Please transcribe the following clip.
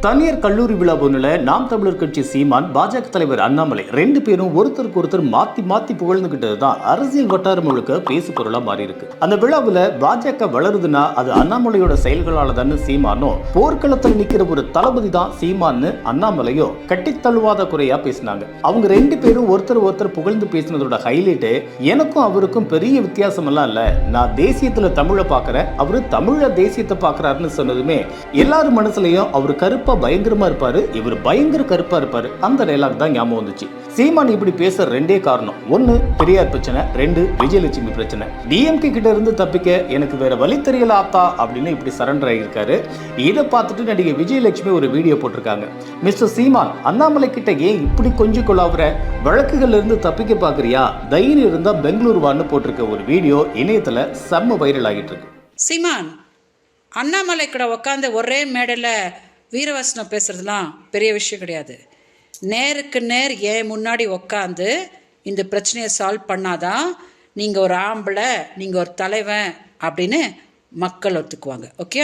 தனியார் கல்லூரி விழா ஒன்றில் நாம் தமிழர் கட்சி சீமான், பாஜக தலைவர் அண்ணாமலை ரெண்டு பேரும் ஒருத்தருக்கு ஒருத்தர் மாத்தி மாத்தி புகழ்ந்துகிட்டது தான் அரசியல் வட்டாரம் முழுக்க பேசு பொருளா மாறி இருக்கு. அந்த விழாவில் பாஜக வளருதுன்னா அது அண்ணாமலையோட செயல்களால தான் சீமானும், போர்க்களத்தில் நிக்கிற ஒரு தளபதி தான் சீமான்னு அண்ணாமலையோ கட்டி தழுவாத குறையா பேசினாங்க. அவங்க ரெண்டு பேரும் ஒருத்தர் புகழ்ந்து பேசினதோட ஹைலைட், எனக்கும் அவருக்கும் பெரிய வித்தியாசம் எல்லாம் இல்ல, நான் தேசியத்துல தமிழை பாக்குறேன், அவரு தமிழ தேசியத்தை பாக்குறாருன்னு சொன்னதுமே எல்லாரும் மனசுலயும் அவரு கருப்பா பயங்கரமா இருப்பாரு, இவர் பயங்கர கருப்பா இருப்பாரு, அந்த டைலாக் தான் ஞாபகம் வந்துச்சு. சீமான் இப்படி பேச ரெண்டே காரணம், ஒன்னு பெரியார் பிரச்சனை, ரெண்டு விஜயலட்சுமி பிரச்சனை. டிஎம்கே கிட்ட இருந்து தப்பிக்க எனக்கு வேற வழி தெரியல ஆத்தா அப்படின்னு இப்படி சரண்டர் ஆகியிருக்காரு. இதை பார்த்துட்டு நடிகை விஜயலட்சுமி ஒரு வீடியோ போட்டிருக்காங்க. மிஸ்டர் சீமான், அண்ணாமலை கிட்ட ஏன் இப்படி கொஞ்சம் கொள்ளாவுற, வழக்குகள்ல இருந்து தப்பிக்க பாக்குறியா, தைரியம் இருந்தா பெங்களூர் வான்னு போட்டிருக்க ஒரு வீடியோ இணையத்துல செம்ம வைரல் ஆகிட்டு இருக்கு. சீமான், அண்ணாமலை கூட உட்காந்து ஒரே மேடையில் வீரவசனம் பேசுறதுலாம் பெரிய விஷயம் கிடையாது. நேருக்கு நேர் ஏன் முன்னாடி உக்காந்து இந்த பிரச்சனையை சால்வ் பண்ணாதான் நீங்கள் ஒரு ஆம்பளை, நீங்கள் ஒரு தலைவன் அப்படின்னு மக்கள் ஒத்துக்குவாங்க. ஓகே.